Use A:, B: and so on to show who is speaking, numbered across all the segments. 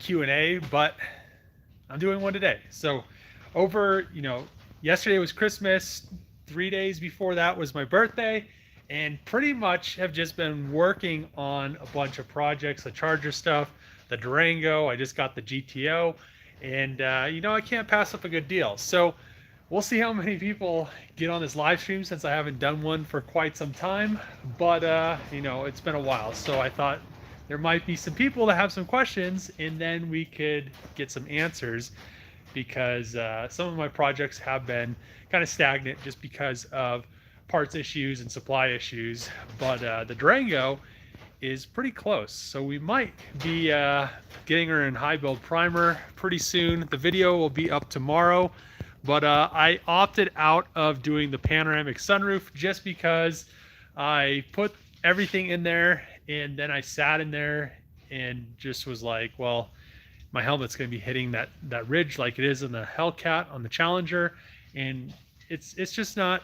A: Q&A, but I'm doing one today. So over, yesterday was Christmas, 3 days before that was my birthday, and pretty much have just been working on a bunch of projects, the charger stuff, the Durango. I just got the GTO, and I can't pass up a good deal. So we'll see how many people get on this live stream since I haven't done one for quite some time. But it's been a while, so I thought there might be some people that have some questions, and then we could get some answers because some of my projects have been kind of stagnant just because of parts issues and supply issues. But the Durango is pretty close, so we might be getting her in high build primer pretty soon. The video will be up tomorrow, but I opted out of doing the panoramic sunroof just because I put everything in there and then I sat in there and just was like, well, my helmet's going to be hitting that ridge like it is in the Hellcat on the Challenger, and it's just not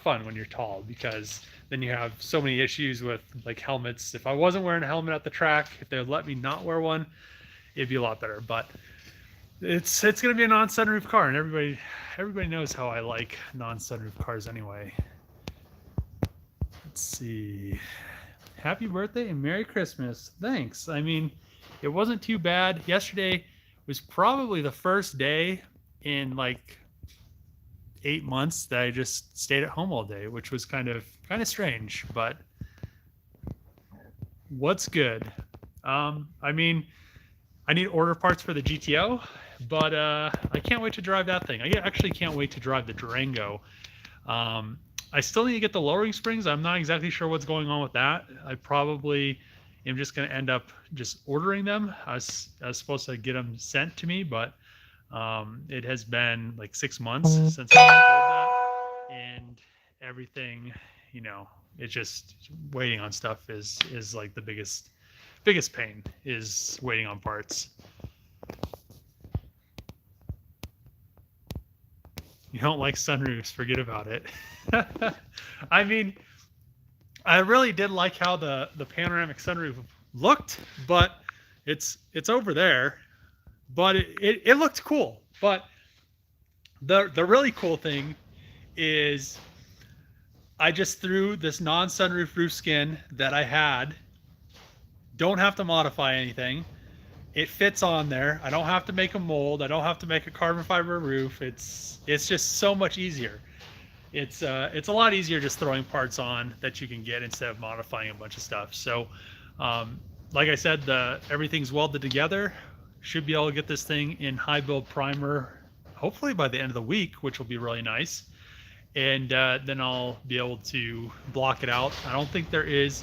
A: fun when you're tall, because then you have so many issues with like helmets. If I wasn't wearing a helmet at the track, if they would let me not wear one, it'd be a lot better. But it's going to be a non-sunroof car, and everybody knows how I like non-sunroof cars anyway. Let's see. Happy birthday and Merry Christmas. Thanks. I mean, it wasn't too bad. Yesterday was probably the first day in like 8 months that I just stayed at home all day, which was kind of strange, but what's good? I mean, I need order parts for the GTO, but I can't wait to drive that thing. I actually can't wait to drive the Durango. I still need to get the lowering springs. I'm not exactly sure what's going on with that. I probably am just going to end up just ordering them. I was supposed to get them sent to me, but it has been like 6 months since I ordered that, and everything, it's just waiting on stuff is like the biggest pain, is waiting on parts. You don't like sunroofs, forget about it. I mean, I really did like how the panoramic sunroof looked, but it's over there. But it looked cool. But the really cool thing is I just threw this non-sunroof roof skin that I had. Don't have to modify anything. It fits on there. I don't have to make a mold. I don't have to make a carbon fiber roof. It's just so much easier. It's a lot easier just throwing parts on that you can get instead of modifying a bunch of stuff. So, like I said, everything's welded together. Should be able to get this thing in high build primer, hopefully by the end of the week, which will be really nice. And then I'll be able to block it out. I don't think there is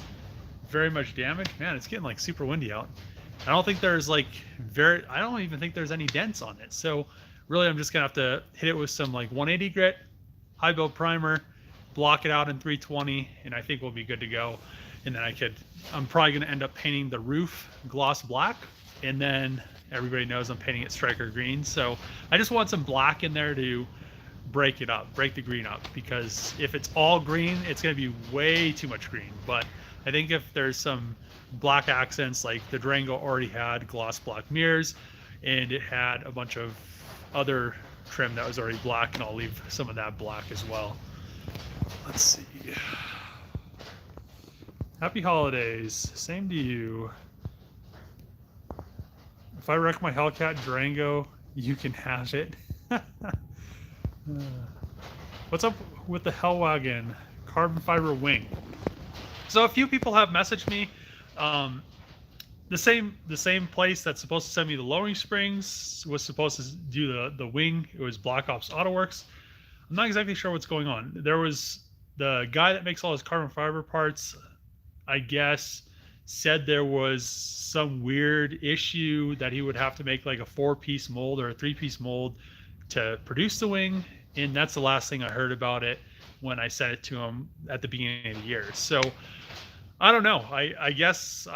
A: very much damage. Man, it's getting like super windy out. I don't think there's I don't even think there's any dents on it. So really I'm just gonna have to hit it with some like 180 grit, high build primer, block it out in 320, and I think we'll be good to go. And then I'm probably gonna end up painting the roof gloss black, and then everybody knows I'm painting it striker green. So I just want some black in there to break the green up, because if it's all green, it's gonna be way too much green. But I think if there's some black accents, like the Durango already had gloss black mirrors, and it had a bunch of other trim that was already black, and I'll leave some of that black as well. Let's see. Happy holidays. Same to you. If I wreck my Hellcat Durango, you can have it. What's up with the Hellwagon carbon fiber wing? So a few people have messaged me. The same place that's supposed to send me the lowering springs was supposed to do the wing. It was Black Ops Auto Works. I'm not exactly sure what's going on. There was the guy that makes all his carbon fiber parts, I guess, said there was some weird issue that he would have to make like a 4-piece mold or a 3-piece mold to produce the wing, and that's the last thing I heard about it when I sent it to him at the beginning of the year. So I don't know. I guess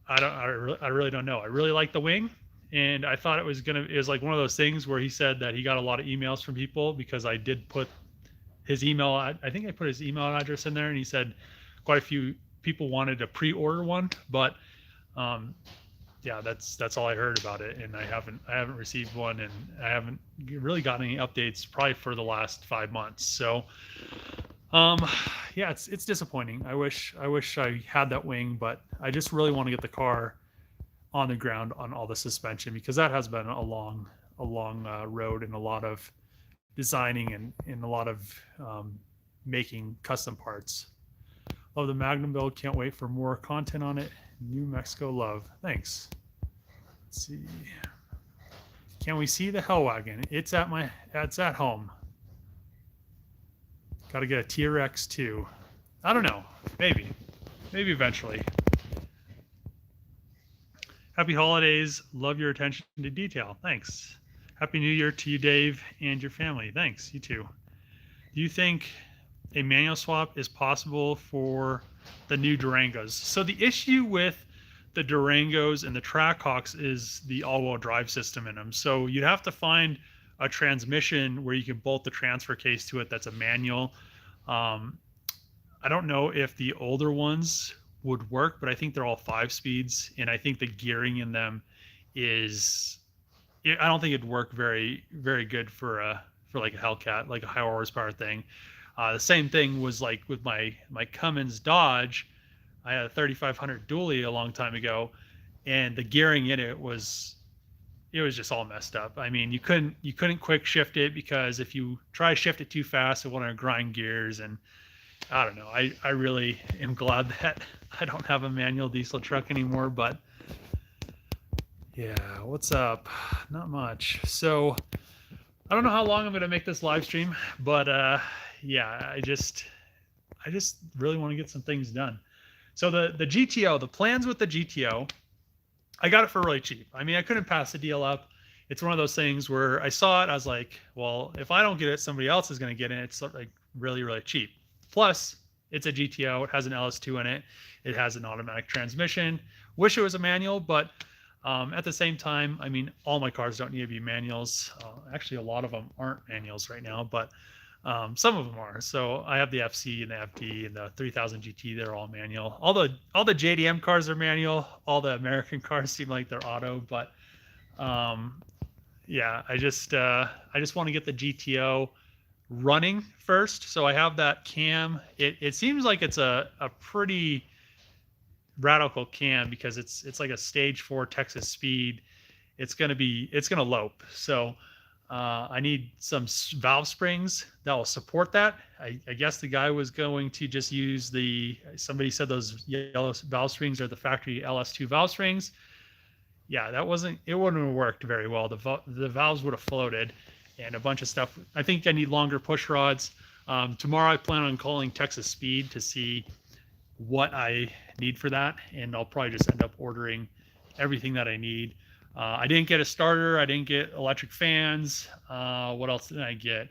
A: I really don't know. I really like the wing, and I thought it was like one of those things where he said that he got a lot of emails from people, because I did put his email. I think I put his email address in there, and he said quite a few people wanted to pre-order one, but yeah, that's all I heard about it, and I haven't received one, and I haven't really gotten any updates probably for the last 5 months. So, um, yeah, it's disappointing. I wish I had that wing, but I just really want to get the car on the ground on all the suspension, because that has been a long road, and a lot of designing, and a lot of making custom parts. Love the Magnum build. Can't wait for more content on it. New Mexico love. Thanks. Let's see. Can we see the Hell Wagon? It's at home. Got to get a TRX too. I don't know. Maybe eventually. Happy holidays. Love your attention to detail. Thanks. Happy New Year to you, Dave, and your family. Thanks. You too. Do you think a manual swap is possible for the new Durangos? So the issue with the Durangos and the Trackhawks is the all-wheel drive system in them. So you'd have to find a transmission where you can bolt the transfer case to it that's a manual. I don't know if the older ones would work, but I think they're all 5 speeds, and I think the gearing in them is, I don't think it'd work very, very good for like a Hellcat, like a high horsepower thing. The same thing was like with my Cummins Dodge. I had a 3500 dually a long time ago, and the gearing in it was just all messed up. I mean, you couldn't quick shift it, because if you try to shift it too fast, it wanted to grind gears, and I don't know. I really am glad that I don't have a manual diesel truck anymore. But yeah, what's up? Not much. So I don't know how long I'm gonna make this live stream, but yeah, I just really want to get some things done. So the GTO, the plans with the GTO, I got it for really cheap. I mean, I couldn't pass the deal up. It's one of those things where I saw it, I was like, well, if I don't get it, somebody else is going to get it. It's like really, really cheap. Plus, it's a GTO. It has an LS2 in it. It has an automatic transmission. Wish it was a manual, but at the same time, I mean, all my cars don't need to be manuals. Actually, a lot of them aren't manuals right now, but some of them are. So I have the FC and the FD and the 3000 GT. They're all manual. All the JDM cars are manual. All the American cars seem like they're auto. But yeah, I just want to get the GTO running first. So I have that cam. It seems like it's a pretty radical cam, because it's like a stage 4 Texas speed. It's gonna lope. So I need some valve springs that will support that. I guess the guy was going to just use somebody said those yellow valve springs are the factory LS2 valve springs. Yeah, it wouldn't have worked very well. The valves would have floated, and a bunch of stuff. I think I need longer push rods. Tomorrow I plan on calling Texas Speed to see what I need for that, and I'll probably just end up ordering everything that I need. I didn't get a starter. I didn't get electric fans. What else did I get?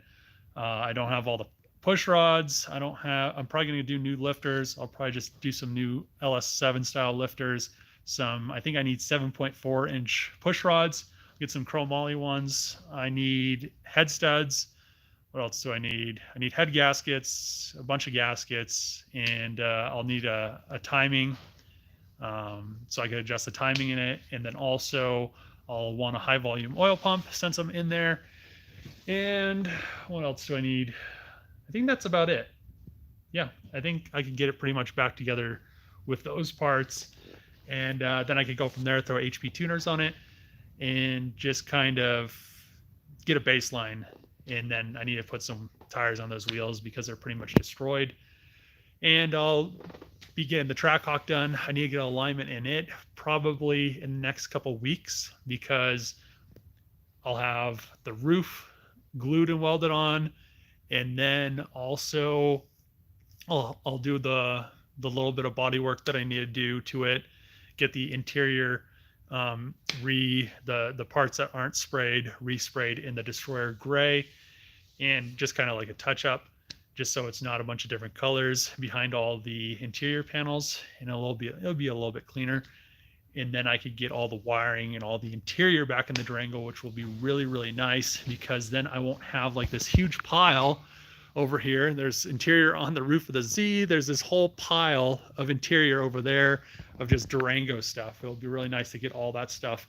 A: I don't have all the push rods. I'm probably going to do new lifters. I'll probably just do some new LS7 style lifters. I think I need 7.4 inch push rods. Get some chromoly ones. I need head studs. What else do I need? I need head gaskets, a bunch of gaskets, and I'll need a timing. So I can adjust the timing in it, and then also I'll want a high volume oil pump since I'm in there. And what else do I need? I think that's about it. Yeah, I think I can get it pretty much back together with those parts, and then I could go from there, throw HP tuners on it, and just kind of get a baseline. And then I need to put some tires on those wheels because they're pretty much destroyed. And I'll be getting the Trackhawk done. I need to get alignment in it probably in the next couple weeks, because I'll have the roof glued and welded on, and then also I'll do the little bit of body work that I need to do to it, get the interior the parts that aren't sprayed resprayed in the Destroyer gray, and just kind of like a touch up, just so it's not a bunch of different colors behind all the interior panels, and it'll be a little bit cleaner. And then I could get all the wiring and all the interior back in the Durango, which will be really, really nice, because then I won't have like this huge pile over here. There's interior on the roof of the Z. There's this whole pile of interior over there of just Durango stuff. It'll be really nice to get all that stuff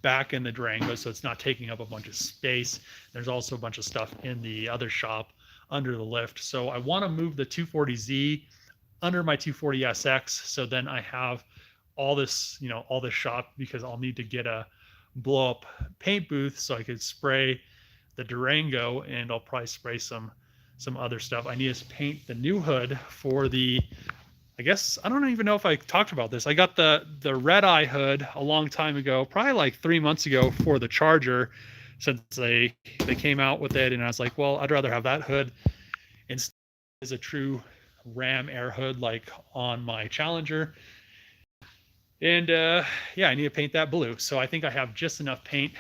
A: back in the Durango so it's not taking up a bunch of space. There's also a bunch of stuff in the other shop under the lift. So I want to move the 240Z under my 240SX, so then I have all this, all this shop, because I'll need to get a blow up paint booth so I could spray the Durango, and I'll probably spray some other stuff. I need to paint the new hood for the, I guess, I don't even know if I talked about this. I got the red eye hood a long time ago, probably like 3 months ago, for the Charger, since they came out with it, and I was like, well, I'd rather have that hood instead as a true Ram air hood like on my Challenger. And yeah, I need to paint that blue. So I think I have just enough paint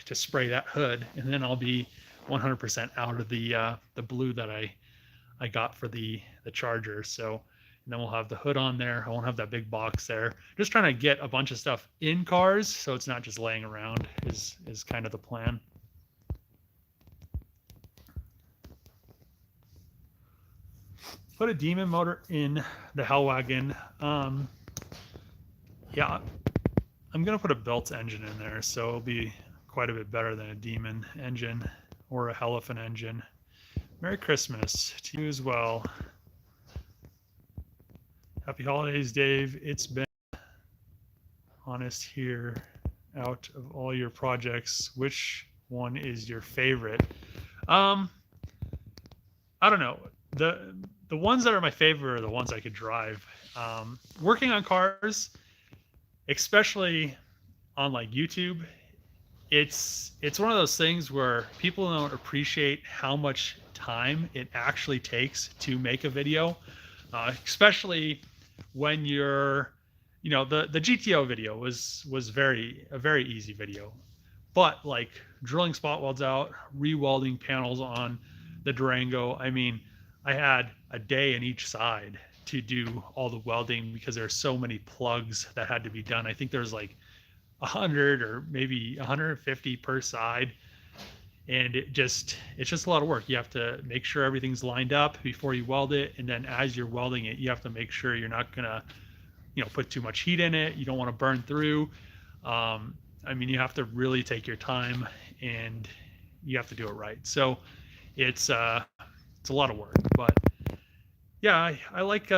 A: to spray that hood, and then I'll be 100% out of the blue that I got for the Charger. So, and then we'll have the hood on there. I won't have that big box there. Just trying to get a bunch of stuff in cars so it's not just laying around is kind of the plan. Put a Demon motor in the Hellwagon. Yeah, I'm gonna put a built engine in there, so it'll be quite a bit better than a Demon engine or a Elephant engine. Merry Christmas to you as well. Happy holidays, Dave. It's been honest here. Out of all your projects, which one is your favorite? I don't know. The ones that are my favorite are the ones I could drive. Working on cars, especially on like YouTube, it's one of those things where people don't appreciate how much time it actually takes to make a video, especially when you're, the GTO video was a very easy video, but like drilling spot welds out, re-welding panels on the Durango, I mean, I had a day in each side to do all the welding because there are so many plugs that had to be done. I think there's like 100 or maybe 150 per side, and it's just a lot of work. You have to make sure everything's lined up before you weld it, and then as you're welding it, you have to make sure you're not gonna put too much heat in it. You don't want to burn through. I mean, you have to really take your time, and you have to do it right. So it's a lot of work, but yeah, I like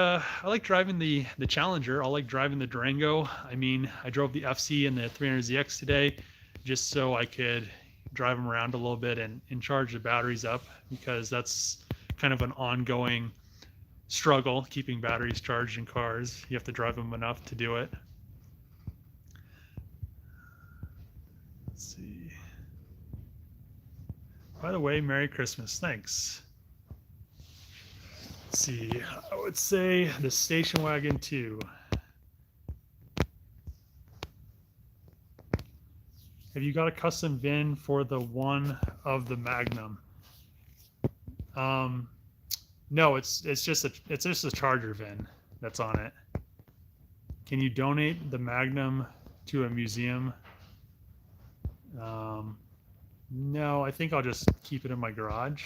A: driving the Challenger. I like driving the Durango. I mean, I drove the FC and the 300ZX today just so I could drive them around a little bit and charge the batteries up, because that's kind of an ongoing struggle, keeping batteries charged in cars. You have to drive them enough to do it. Let's see. By the way, Merry Christmas. Thanks. Let's see. I would say the station wagon too. Have you got a custom VIN for the one of the Magnum? No, it's just a Charger VIN that's on it. Can you donate the Magnum to a museum? No, I think I'll just keep it in my garage.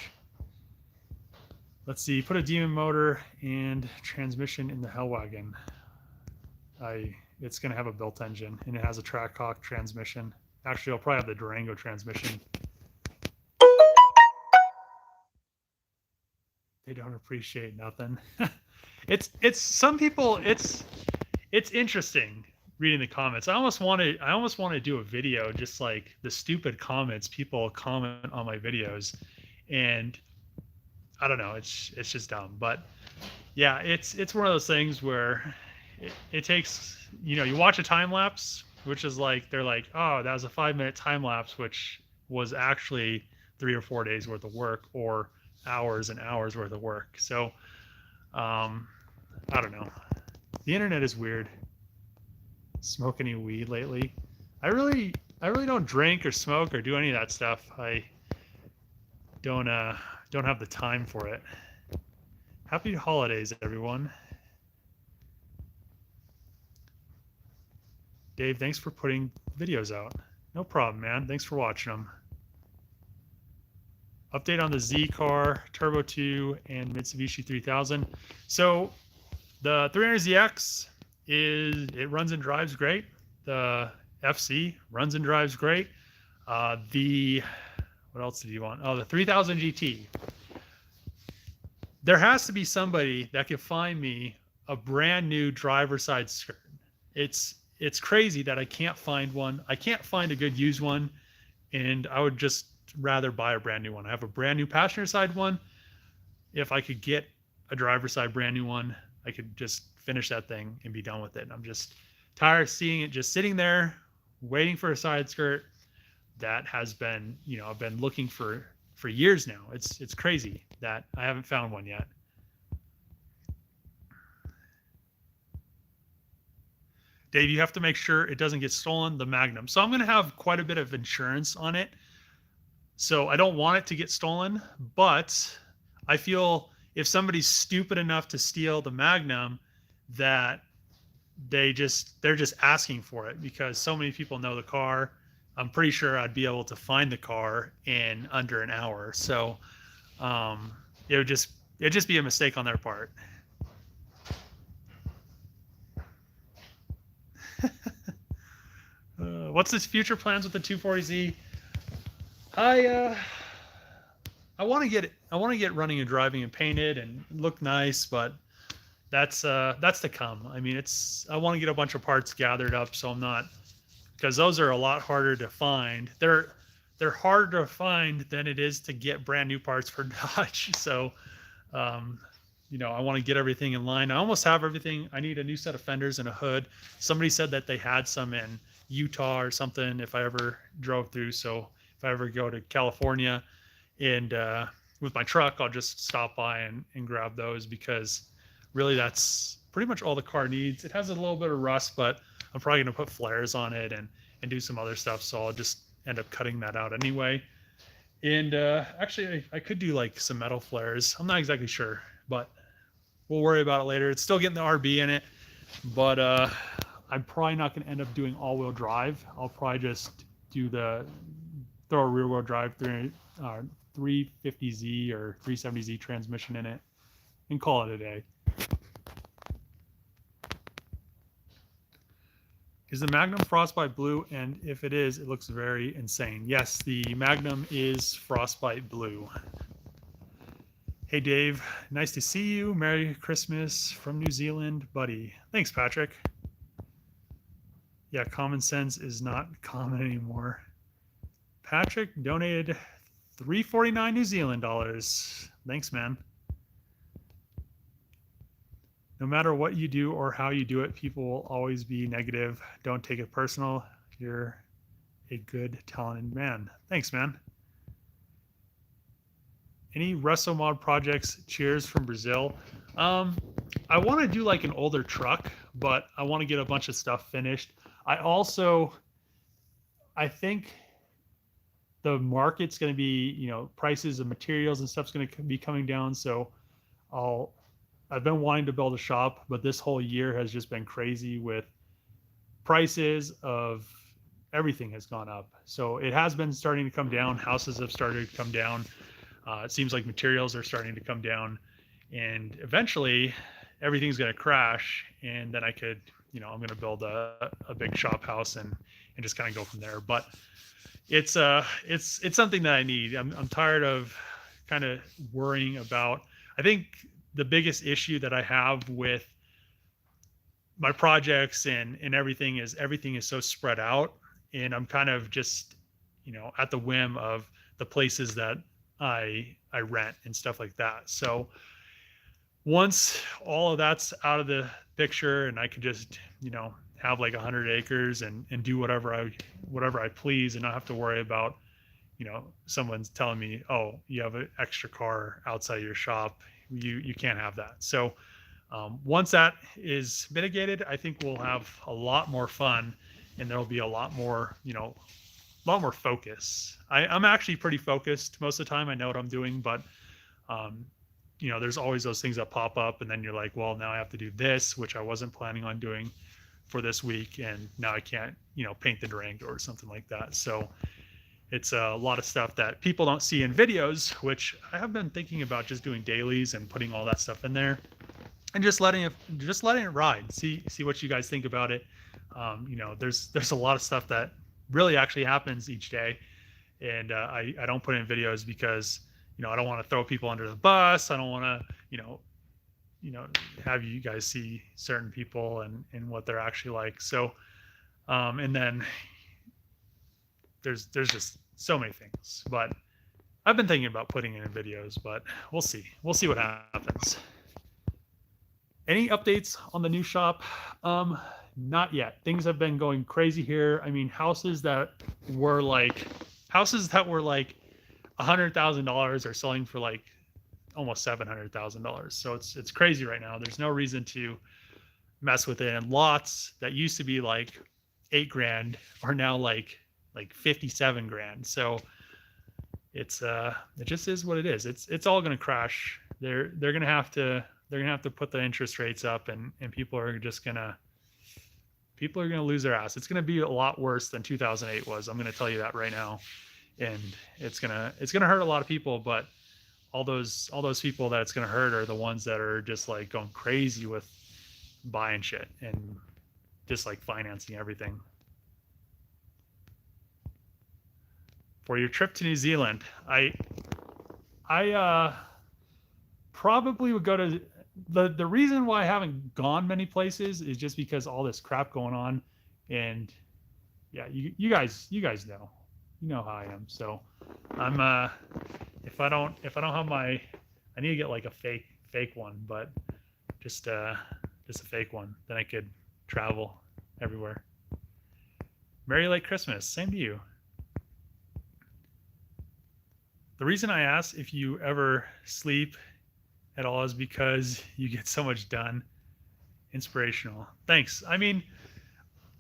A: Let's see, put a Demon motor and transmission in the Hellwagon. It's gonna have a built engine, and it has a Trackhawk transmission. Actually, I'll probably have the Durango transmission. They don't appreciate nothing. It's some people. It's interesting reading the comments. I almost want to do a video just like the stupid comments people comment on my videos, and I don't know. It's just dumb. But yeah, it's one of those things where it takes, you watch a time lapse, which is like, they're like, oh, that was a 5-minute time lapse, which was actually 3 or 4 days worth of work, or hours and hours worth of work. So I don't know. The internet is weird. Smoke any weed lately? I really don't drink or smoke or do any of that stuff. I don't have the time for it. Happy holidays, everyone. Dave, thanks for putting videos out. No problem, man. Thanks for watching them. Update on the Z car, Turbo 2, and Mitsubishi 3000. So the 300ZX it runs and drives great. The FC runs and drives great. What else did you want? Oh, the 3000 GT. There has to be somebody that can find me a brand new driver side skirt. It's crazy that I can't find one. I can't find a good used one, and I would just rather buy a brand new one. I have a brand new passenger side one. If I could get a driver side brand new one, I could just finish that thing and be done with it. I'm just tired of seeing it just sitting there waiting for a side skirt that has been, I've been looking for years now. It's crazy that I haven't found one yet. Dave, you have to make sure it doesn't get stolen, the Magnum. So I'm going to have quite a bit of insurance on it. So I don't want it to get stolen, but I feel if somebody's stupid enough to steal the Magnum, that they're just asking for it because so many people know the car. I'm pretty sure I'd be able to find the car in under an hour. So it'd just be a mistake on their part. What's the future plans with the 240Z? I want to get running and driving and painted and look nice, but that's to come. I mean, I want to get a bunch of parts gathered up, so I'm not, because those are a lot harder to find. They're harder to find than it is to get brand new parts for Dodge. So, I want to get everything in line. I almost have everything. I need a new set of fenders and a hood. Somebody said that they had some in Utah or something if I ever drove through. So if I ever go to California and with my truck, I'll just stop by and grab those, because really that's pretty much all the car needs. It has a little bit of rust, but I'm probably going to put flares on it and do some other stuff. So I'll just end up cutting that out anyway. And actually, I could do like some metal flares. I'm not exactly sure, but we'll worry about it later. It's still getting the RB in it, but I'm probably not going to end up doing all-wheel drive. I'll probably just throw a rear-wheel drive 350Z or 370Z transmission in it and call it a day. Is the Magnum Frostbite blue? And if it is, it looks very insane. Yes, the Magnum is Frostbite blue. Hey Dave, nice to see you. Merry Christmas from New Zealand, buddy. Thanks, Patrick. Yeah, common sense is not common anymore. Patrick donated $3.49 New Zealand dollars. Thanks, man. No matter what you do or how you do it, people will always be negative. Don't take it personal. You're a good, talented man. Thanks, man. Any Resto Mod projects? Cheers from Brazil. I want to do like an older truck, but I want to get a bunch of stuff finished. I think the market's going to be, prices of materials and stuff's going to be coming down. So I've been wanting to build a shop, but this whole year has just been crazy with prices of everything has gone up. So it has been starting to come down. Houses have started to come down. It seems like materials are starting to come down, and eventually everything's going to crash. And then I could, I'm going to build a big shop house and just kind of go from there. But it's something that I need. I'm tired of kind of worrying about, I think the biggest issue that I have with my projects and everything is so spread out, and I'm kind of just, at the whim of the places that I rent and stuff like that. So once all of that's out of the picture and I could just, have like 100 acres and do whatever I please and not have to worry about, someone's telling me, oh, you have an extra car outside your shop. You can't have that. So once that is mitigated, I think we'll have a lot more fun, and there'll be a lot more focus. I'm actually pretty focused most of the time. I know what I'm doing, but there's always those things that pop up, and then you're like, well, now I have to do this, which I wasn't planning on doing for this week, and now I can't, paint the Durango or something like that. So it's a lot of stuff that people don't see in videos, which I have been thinking about just doing dailies and putting all that stuff in there and just letting it ride. See what you guys think about it. There's a lot of stuff that really actually happens each day, and I don't put in videos because I don't want to throw people under the bus. I don't want to have you guys see certain people and what they're actually like. So and then there's just so many things, but I've been thinking about putting it in videos, but we'll see what happens. Any updates on the new shop? Not yet. Things have been going crazy here. I mean, houses that were like $100,000 are selling for like almost $700,000. So it's crazy right now. There's no reason to mess with it. And lots that used to be like $8,000 are now like 57 grand. So it just is what it is. It's all going to crash. They're going to have to put the interest rates up, and people are going to lose their ass. It's going to be a lot worse than 2008 was. I'm going to tell you that right now. And it's going to hurt a lot of people, but all those people that it's going to hurt are the ones that are just like going crazy with buying shit and just like financing everything. For your trip to New Zealand, I probably would go to the reason why I haven't gone many places is just because all this crap going on, and yeah, you guys know how I am. So I'm if I don't have I need to get like a fake one, but just a fake one, then I could travel everywhere. Merry late Christmas. Same to you. The reason I ask if you ever sleep at all is because you get so much done. Inspirational. Thanks. I mean,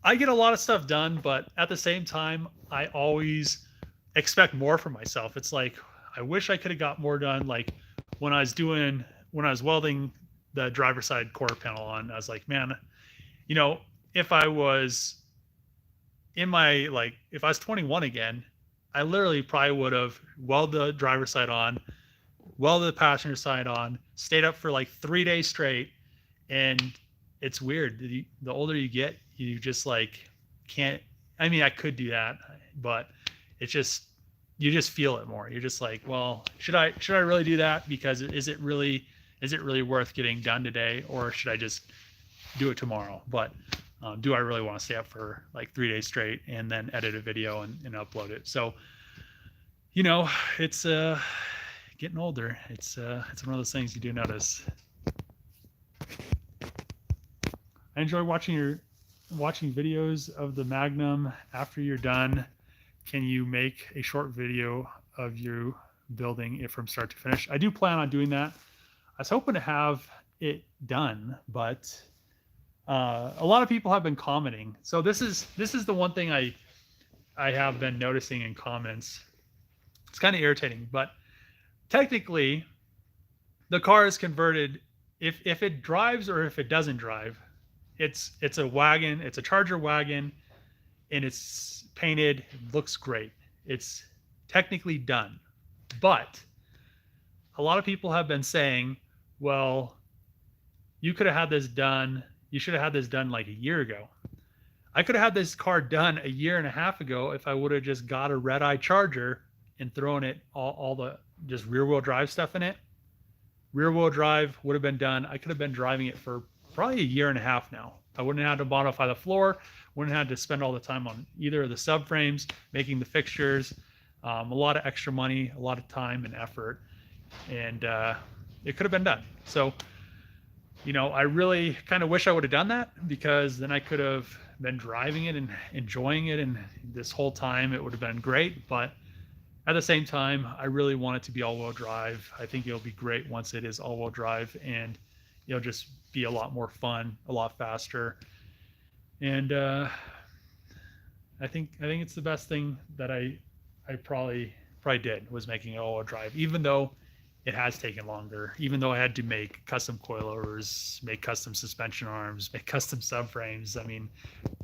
A: I get a lot of stuff done, but at the same time, I always expect more from myself. It's like, I wish I could have got more done. Like when I was welding the driver's side quarter panel on, I was like, man, if I was if I was 21 again, I literally probably would have welded the driver's side on, welded the passenger side on, stayed up for like 3 days straight. And it's weird. The older you get, you just like can't. I mean, I could do that, but it's just, you just feel it more. You're just like, well, should I really do that? Because is it really worth getting done today, or should I just do it tomorrow? But do I really want to stay up for like 3 days straight and then edit a video and upload it? So, it's getting older. It's one of those things you do notice. I enjoy watching videos of the Magnum after you're done. Can you make a short video of you building it from start to finish? I do plan on doing that. I was hoping to have it done, but a lot of people have been commenting. So this is the one thing I have been noticing in comments. It's kind of irritating, but technically the car is converted. If it drives or if it doesn't drive, it's a wagon. It's a Charger wagon, and it's painted. It looks great. It's technically done, but a lot of people have been saying, well, you could have had this done. You should have had this done like a year ago. I could have had this car done a year and a half ago if I would have just got a red-eye Charger and thrown it all the just rear-wheel drive stuff in it. Rear-wheel drive would have been done. I could have been driving it for probably a year and a half now. I wouldn't have had to modify the floor. Wouldn't have had to spend all the time on either of the subframes, making the fixtures. A lot of extra money, a lot of time and effort, and it could have been done. So, I really kind of wish I would have done that, because then I could have been driving it and enjoying it, and this whole time it would have been great. But at the same time, I really want it to be all-wheel drive. I think it'll be great once it is all-wheel drive, and it'll just be a lot more fun, a lot faster. And I think it's the best thing that I probably did, was making it all-wheel drive, even though it has taken longer, even though I had to make custom coilovers, make custom suspension arms, make custom subframes. I mean,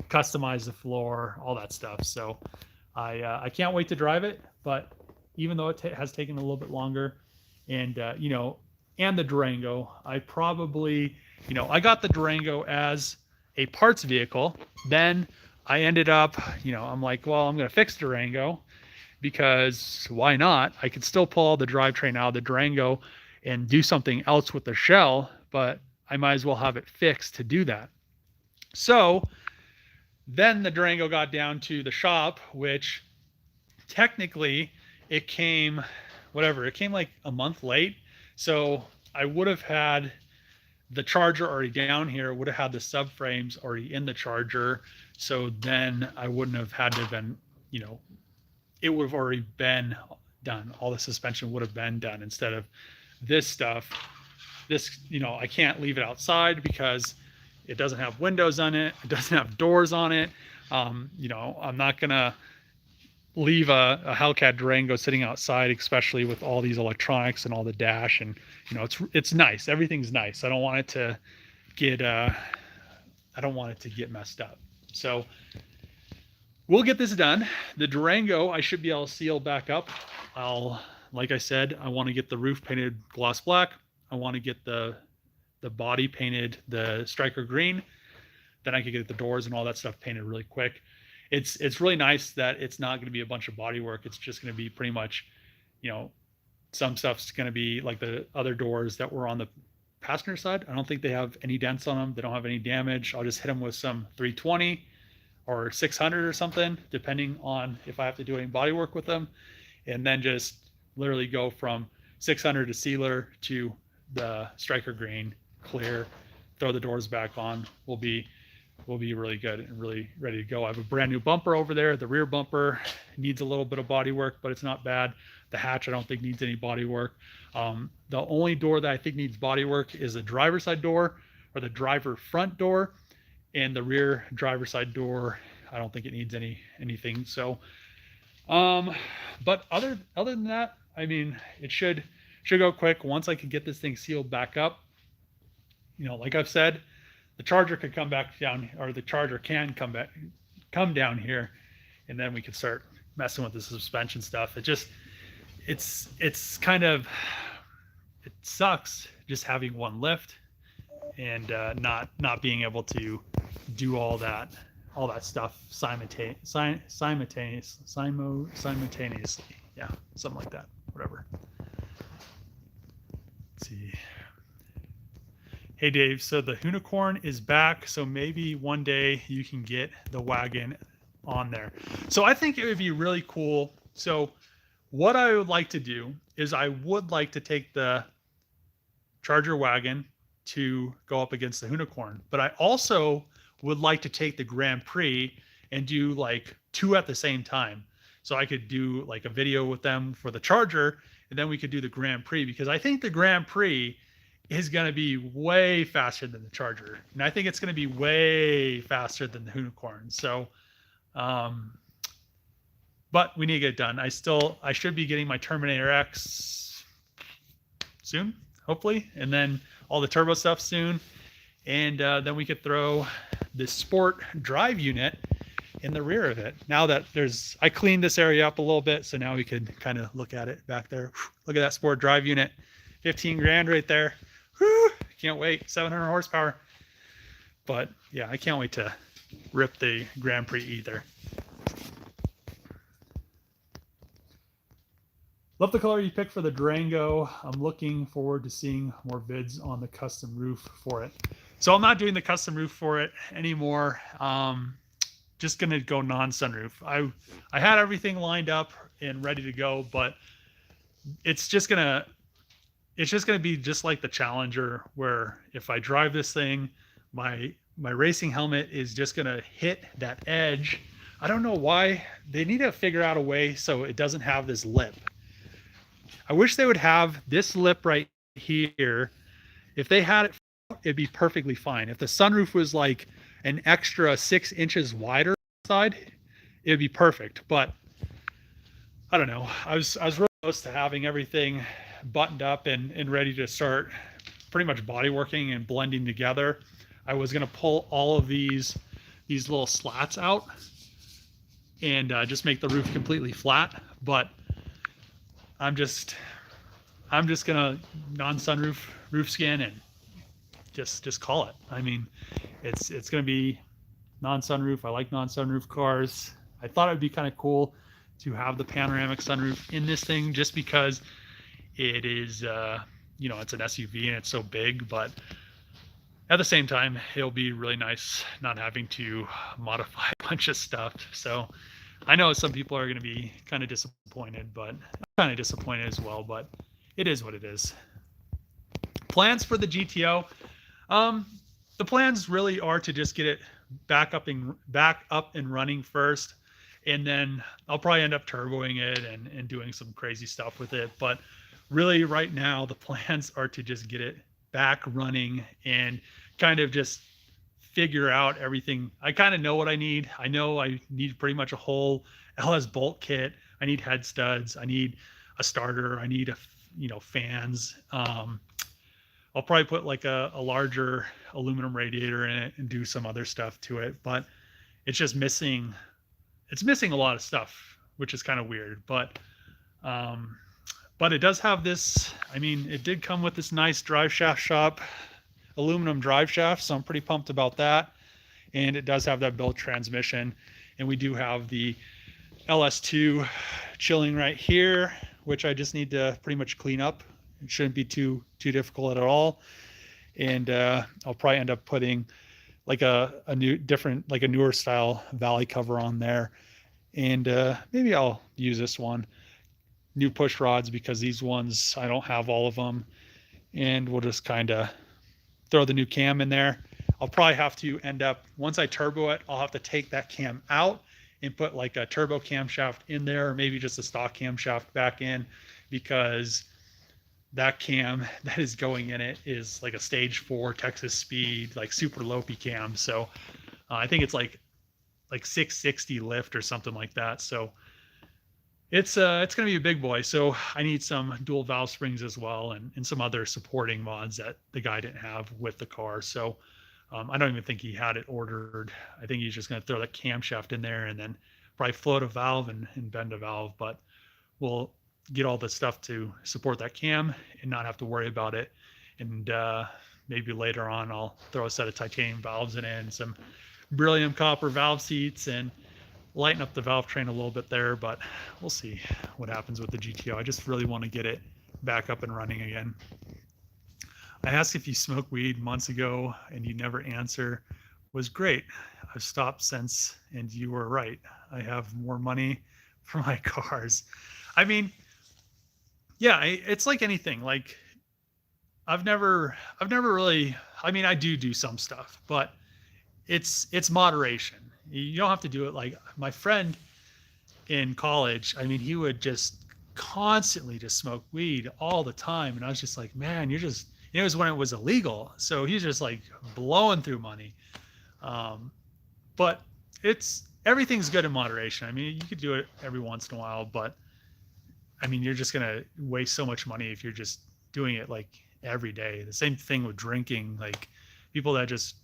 A: customize the floor, all that stuff. So I can't wait to drive it, but even though it has taken a little bit longer, and and the Durango, I probably, I got the Durango as a parts vehicle. Then I ended up, I'm like, well, I'm going to fix Durango because why not? I could still pull all the drivetrain out of the Durango and do something else with the shell, but I might as well have it fixed to do that. So then the Durango got down to the shop, which technically it came, it came like a month late. So I would have had the Charger already down here, would have had the subframes already in the Charger. So then I wouldn't have had to have been, it would have already been done. All the suspension would have been done instead of this stuff. This, I can't leave it outside because it doesn't have windows on it. It doesn't have doors on it. I'm not going to leave a Hellcat Durango sitting outside, especially with all these electronics and all the dash. And, it's nice. Everything's nice. I don't want it to get, messed up. So we'll get this done. The Durango, I should be able to seal back up. Like I said, I want to get the roof painted gloss black. I want to get the body painted the striker green. Then I could get the doors and all that stuff painted really quick. It's really nice that it's not going to be a bunch of body work. It's just going to be pretty much, some stuff's going to be like the other doors that were on the passenger side. I don't think they have any dents on them. They don't have any damage. I'll just hit them with some 320 or 600 or something, depending on if I have to do any body work with them. And then just literally go from 600 to sealer to the striker green, clear, throw the doors back on. We'll be really good and really ready to go. I have a brand new bumper over there. The rear bumper needs a little bit of body work, but it's not bad. The hatch I don't think needs any body work. The only door that I think needs body work is the driver's side door or the driver front door, and the rear driver's side door, I don't think it needs anything. So but other than that, I mean, it should go quick once I can get this thing sealed back up. Like I've said, the Charger could come back down, or the Charger can come down here, and then we could start messing with the suspension stuff. It's kind of, it sucks just having one lift and not being able to do all that stuff simultaneously. Yeah, something like that. Whatever. Let's see. Hey Dave, so the unicorn is back, so maybe one day you can get the wagon on there. So I think it would be really cool. So what I would like to do is I would like to take the Charger wagon to go up against the unicorn, but I also would like to take the Grand Prix and do like two at the same time. So I could do like a video with them for the Charger, and then we could do the Grand Prix, because I think the Grand Prix is going to be way faster than the Charger. And I think it's going to be way faster than the unicorn. So, but we need to get it done. I should be getting my Terminator X soon, hopefully. And then all the turbo stuff soon. And then we could throw the sport drive unit in the rear of it. Now that I cleaned this area up a little bit, so now we could kind of look at it back there. Look at that sport drive unit, 15 grand right there. Whew, can't wait, 700 horsepower. But yeah, I can't wait to rip the Grand Prix either. Love the color you picked for the Durango. I'm looking forward to seeing more vids on the custom roof for it. So I'm not doing the custom roof for it anymore. Just gonna go non-sunroof. I had everything lined up and ready to go, but it's just gonna be just like the Challenger, where if I drive this thing, my racing helmet is just gonna hit that edge. I don't know why. They need to figure out a way so it doesn't have this lip. I wish they would have this lip right here. If they had it, it'd be perfectly fine. If the sunroof was like an extra 6 inches wider side, it'd be perfect. But I don't know. I was really close to having everything buttoned up and ready to start pretty much body working and blending together. I was going to pull all of these little slats out and just make the roof completely flat. But I'm just gonna non-sunroof roof skin and just call it. I mean, it's gonna be non-sunroof. I like non-sunroof cars. I thought it'd be kind of cool to have the panoramic sunroof in this thing, just because it is, you know, it's an SUV and it's so big. But at the same time, it'll be really nice not having to modify a bunch of stuff. So I know some people are going to be kind of disappointed, but I'm kind of disappointed as well. But it is what it is. Plans for the GTO. The plans really are to just get it back up and running first, and then I'll probably end up turboing it and doing some crazy stuff with it. But really, right now, the plans are to just get it back running and kind of just figure out everything. I kind of know what I need. I know I need pretty much a whole LS bolt kit. I need head studs. I need a starter. I need fans. I'll probably put like a larger aluminum radiator in it and do some other stuff to it, but it's just missing. It's missing a lot of stuff, which is kind of weird. But it does have this. I mean, it did come with this nice drive shaft shop aluminum drive shaft, so I'm pretty pumped about that. And it does have that built transmission, and we do have the LS2 chilling right here, which I just need to pretty much clean up. It shouldn't be too difficult at all. And I'll probably end up putting like a newer style valley cover on there. And maybe I'll use this one. New push rods, because these ones, I don't have all of them. And we'll just kind of throw the new cam in there. I'll probably have to end up, once I turbo it, I'll have to take that cam out and put like a turbo camshaft in there, or maybe just a stock camshaft back in, because that cam that is going in it is like a stage 4 Texas speed, like super lopey cam. So I think it's like 660 lift or something like that. So it's going to be a big boy. So I need some dual valve springs as well, and some other supporting mods that the guy didn't have with the car. So I don't even think he had it ordered. I think he's just going to throw that camshaft in there and then probably float a valve and bend a valve. But we'll get all the stuff to support that cam and not have to worry about it. And maybe later on I'll throw a set of titanium valves in it and some beryllium copper valve seats and lighten up the valve train a little bit there. But we'll see what happens with the GTO. I just really want to get it back up and running again. I asked if you smoked weed months ago and you never answer. Was great. I've stopped since, and you were right. I have more money for my cars. I mean, yeah, it's like anything. Like I've never really, I mean, I do some stuff, but it's moderation. You don't have to do it. Like my friend in college, I mean, he would just constantly just smoke weed all the time. And I was just like, man, it was when it was illegal. So he's just like blowing through money. But everything's good in moderation. I mean, you could do it every once in a while, but I mean, you're just going to waste so much money if you're just doing it like every day. The same thing with drinking. Like people that just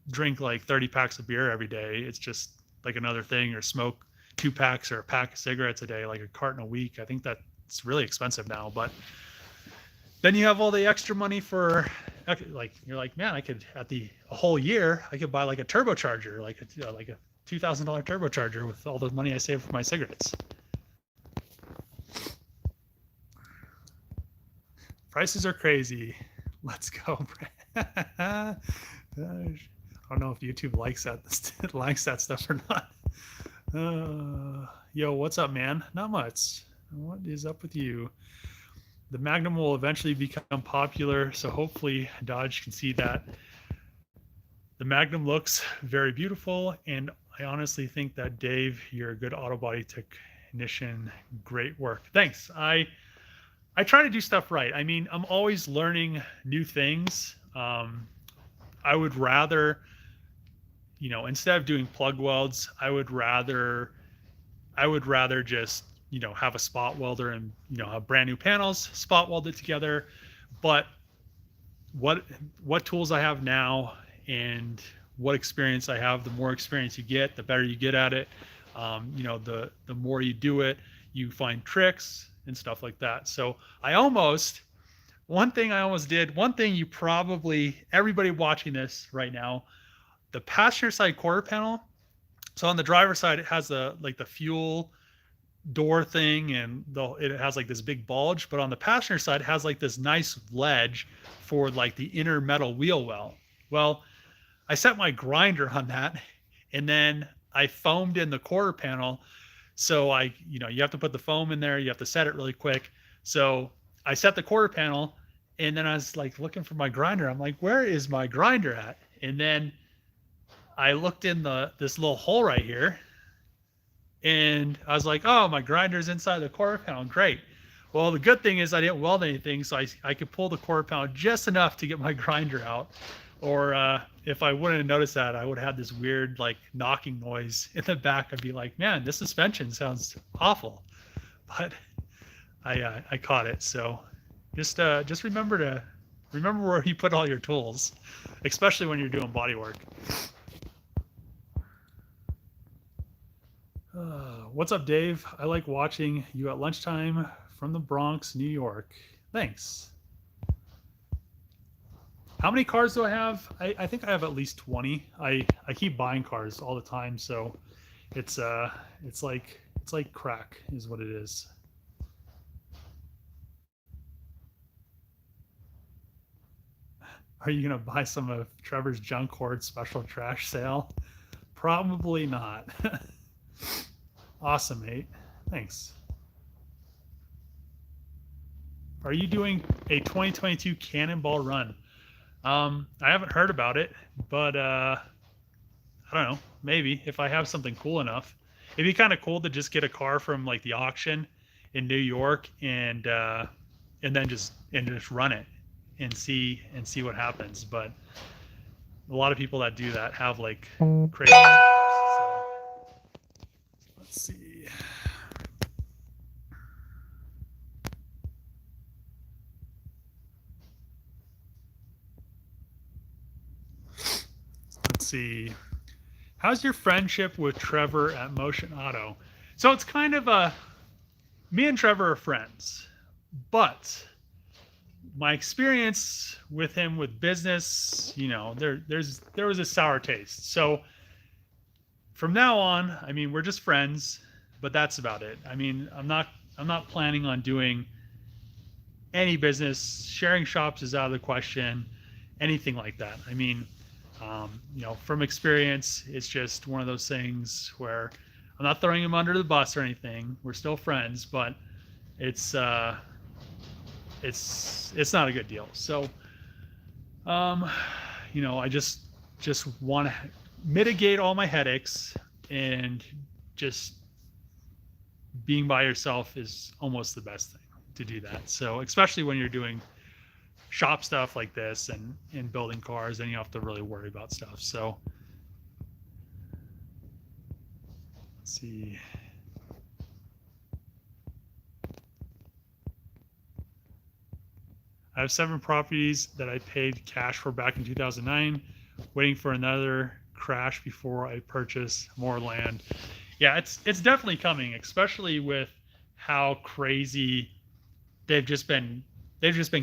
A: drink like 30 packs of beer every day, it's just like another thing. Or smoke 2 packs or a pack of cigarettes a day, like a carton a week. I think that's really expensive now. But then you have all the extra money for, like, you're like, man, I could, a whole year, I could buy like a turbocharger, like a $2,000 turbocharger with all the money I saved for my cigarettes. Prices are crazy. Let's go. I don't know if YouTube likes that stuff or not. Yo, what's up, man? Not much. What is up with you? The Magnum will eventually become popular, so hopefully Dodge can see that. The Magnum looks very beautiful, and I honestly think that, Dave, you're a good auto body technician. Great work. Thanks. I try to do stuff right. I mean, I'm always learning new things. I would rather, instead of doing plug welds, I would rather just, have a spot welder and, have brand new panels spot welded together. But what tools I have now and what experience I have, the more experience you get, the better you get at it. The more you do it, you find tricks and stuff like that. So one thing I almost did, one thing you probably, everybody watching this right now, the passenger side quarter panel. So on the driver's side, it has the fuel door thing, and it has like this big bulge. But on the passenger side, it has like this nice ledge for like the inner metal wheel well. Well, I set my grinder on that, and then I foamed in the quarter panel. So you have to put the foam in there. You have to set it really quick. So I set the quarter panel, and then I was like looking for my grinder. I'm like, where is my grinder at? And then I looked in this little hole right here, and I was like, oh, my grinder's inside the quarter panel. Great. Well, the good thing is I didn't weld anything, so I could pull the quarter panel just enough to get my grinder out. Or if I wouldn't have noticed that, I would have had this weird like knocking noise in the back. I'd be like, man, this suspension sounds awful. But I caught it. So just remember where you put all your tools, especially when you're doing body work. What's up, Dave? I like watching you at lunchtime from the Bronx, New York. Thanks. How many cars do I have? I think I have at least 20. I keep buying cars all the time, so it's like crack is what it is. Are you gonna buy some of Trevor's junk hoard special trash sale? Probably not. Awesome, mate. Thanks. Are you doing a 2022 Cannonball run? I haven't heard about it, but I don't know. Maybe if I have something cool enough, it'd be kind of cool to just get a car from like the auction in New York and then just run it and see what happens. But a lot of people that do that have like crazy cars. So let's see. See, how's your friendship with Trevor at Motion Auto? So it's kind of me and Trevor are friends, but my experience with him with business, there was a sour taste. So from now on, I mean, we're just friends, but that's about it. I mean, I'm not planning on doing any business. Sharing shops is out of the question. Anything like that. I mean, from experience, it's just one of those things where I'm not throwing him under the bus or anything. We're still friends, but it's not a good deal. So, I just want to mitigate all my headaches, and just being by yourself is almost the best thing to do that. So, especially when you're doing shop stuff like this and building cars, then you have to really worry about stuff. So let's see. I have 7 properties that I paid cash for back in 2009, waiting for another crash before I purchase more land. Yeah, it's definitely coming, especially with how crazy they've just been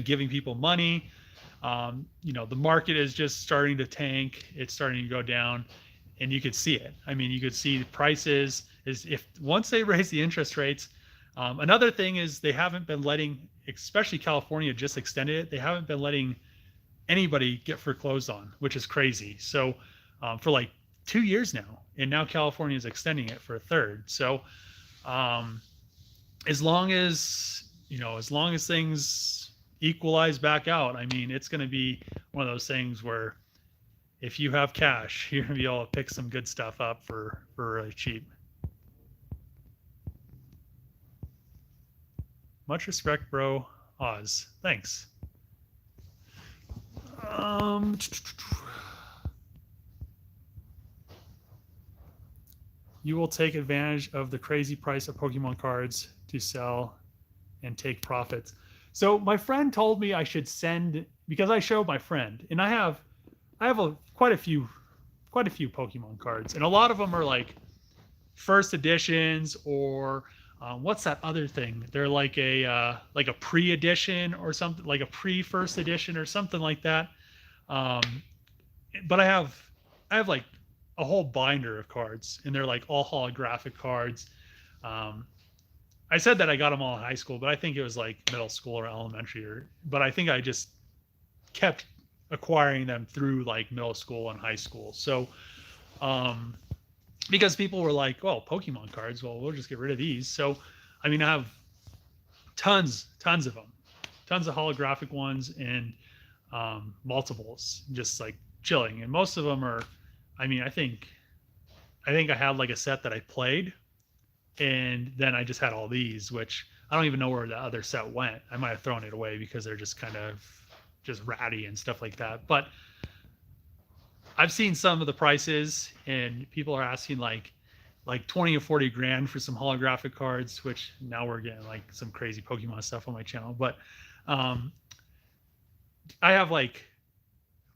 A: giving people money. The market is just starting to tank. It's starting to go down, and you could see it. I mean, you could see the prices once they raise the interest rates. Another thing is they haven't been letting, especially California just extended it. They haven't been letting anybody get foreclosed on, which is crazy. So for like 2 years now, and now California is extending it for a third. So as long as things equalize back out, I mean, it's going to be one of those things where if you have cash, you're going to be able to pick some good stuff up for really cheap. Much respect, bro. Oz. Thanks. You will take advantage of the crazy price of Pokemon cards to sell and take profits. So my friend told me I should send, because I showed my friend, and I have quite a few Pokemon cards, and a lot of them are like first editions, or what's that other thing? They're like a pre-edition or something, like a pre-first edition or something like that. Um, but I have like a whole binder of cards, and they're like all holographic cards. Um, I said that I got them all in high school, but I think it was like middle school or elementary, but I think I just kept acquiring them through like middle school and high school. So, um, because people were like, "Well, Pokemon cards, well, we'll just get rid of these." So, I mean, I have tons of them, tons of holographic ones and multiples, just like chilling. And most of them are, I mean, I think I had like a set that I played, and then I just had all these, which I don't even know where the other set went. I might have thrown it away because they're just kind of just ratty and stuff like that. But I've seen some of the prices, and people are asking like 20 or 40 grand for some holographic cards, which now we're getting like some crazy Pokemon stuff on my channel. But um, I have like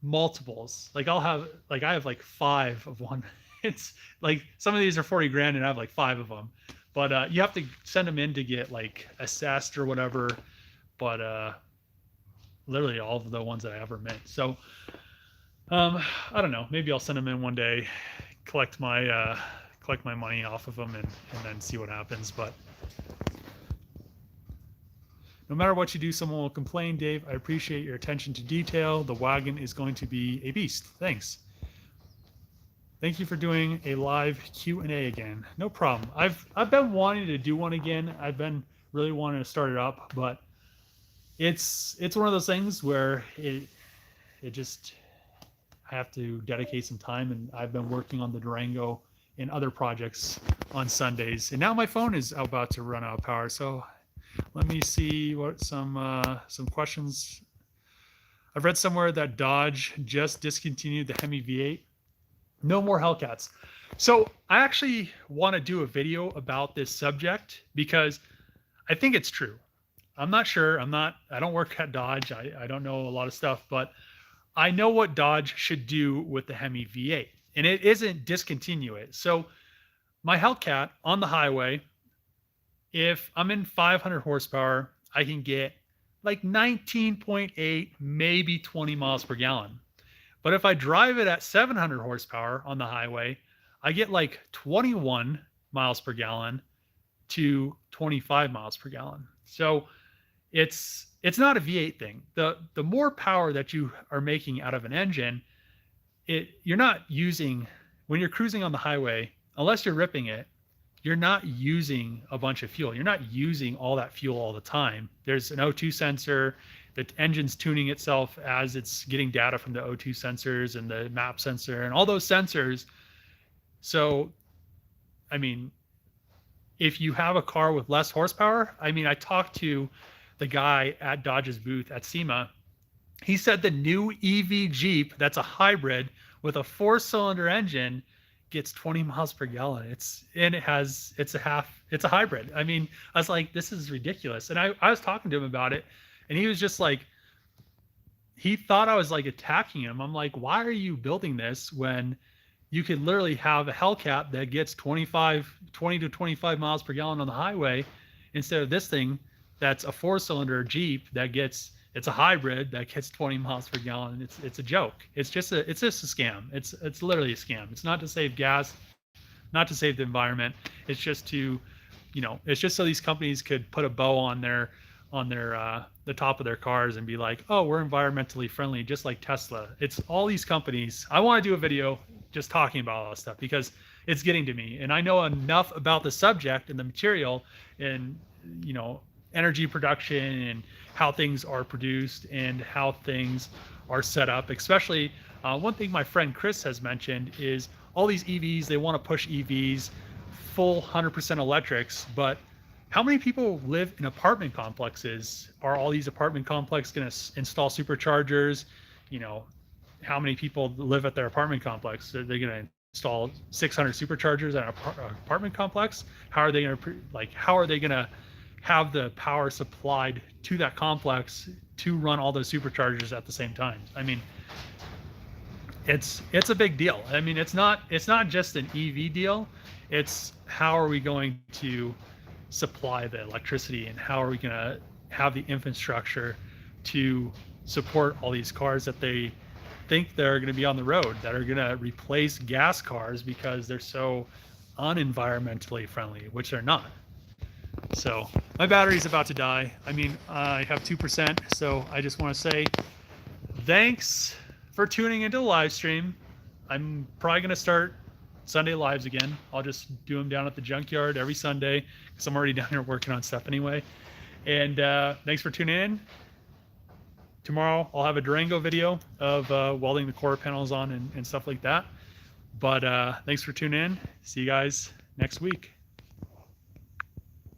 A: multiples. Like I have like five of one. It's like some of these are 40 grand, and I have like five of them. But you have to send them in to get like assessed or whatever. But literally all of the ones that I ever mint. So I don't know. Maybe I'll send them in one day, collect my money off of them, and then see what happens. But no matter what you do, someone will complain. Dave, I appreciate your attention to detail. The wagon is going to be a beast. Thanks. Thank you for doing a live Q&A again. No problem. I've been wanting to do one again. I've been really wanting to start it up, but it's one of those things where it just, I have to dedicate some time, and I've been working on the Durango and other projects on Sundays, and now my phone is about to run out of power. So let me see what some questions. I've read somewhere that Dodge just discontinued the Hemi V8. No more Hellcats. So I actually want to do a video about this subject because I think it's true. I'm not sure. I don't work at Dodge. I don't know a lot of stuff, but I know what Dodge should do with the Hemi V8, and it isn't discontinue it. So my Hellcat on the highway, if I'm in 500 horsepower, I can get like 19.8, maybe 20 miles per gallon. But if I drive it at 700 horsepower on the highway, I get like 21 miles per gallon to 25 miles per gallon. So it's not a V8 thing. The more power that you are making out of an engine, you're not using, when you're cruising on the highway, unless you're ripping it, you're not using a bunch of fuel. You're not using all that fuel all the time. There's an O2 sensor. The engine's tuning itself as it's getting data from the O2 sensors and the map sensor and all those sensors. So, I mean, if you have a car with less horsepower, I mean, I talked to the guy at Dodge's booth at SEMA. He said the new EV Jeep that's a hybrid with a 4-cylinder engine gets 20 miles per gallon. It's a hybrid. I mean, I was like, this is ridiculous. And I was talking to him about it, and he was just like, he thought I was like attacking him. I'm like, why are you building this when you could literally have a Hellcat that gets 20 to 25 miles per gallon on the highway, instead of this thing that's a 4-cylinder Jeep it's a hybrid that gets 20 miles per gallon. It's a joke. It's just a scam. It's literally a scam. It's not to save gas, not to save the environment. It's just to, it's just so these companies could put a bow on the top of their cars and be like, oh, we're environmentally friendly, just like Tesla. It's all these companies. I want to do a video just talking about all this stuff because it's getting to me, and I know enough about the subject and the material and energy production and how things are produced and how things are set up. Especially one thing my friend Chris has mentioned is all these EVs, they want to push EVs full 100% electrics, but how many people live in apartment complexes? Are all these apartment complexes going to install superchargers? How many people live at their apartment complex? Are they going to install 600 superchargers at an apartment complex? How are they going to have the power supplied to that complex to run all those superchargers at the same time? I mean, it's a big deal. I mean, it's not just an EV deal. It's how are we going to supply the electricity, and how are we going to have the infrastructure to support all these cars that they think they're going to be on the road, that are going to replace gas cars because they're so unenvironmentally friendly, which they're not. So my battery's about to die. I mean, I have 2%, so I just want to say thanks for tuning into the live stream. I'm probably going to start Sunday lives again. I'll just do them down at the junkyard every Sunday because I'm already down here working on stuff anyway. And thanks for tuning in. Tomorrow I'll have a Durango video of welding the quarter panels on and stuff like that. But thanks for tuning in. See you guys next week.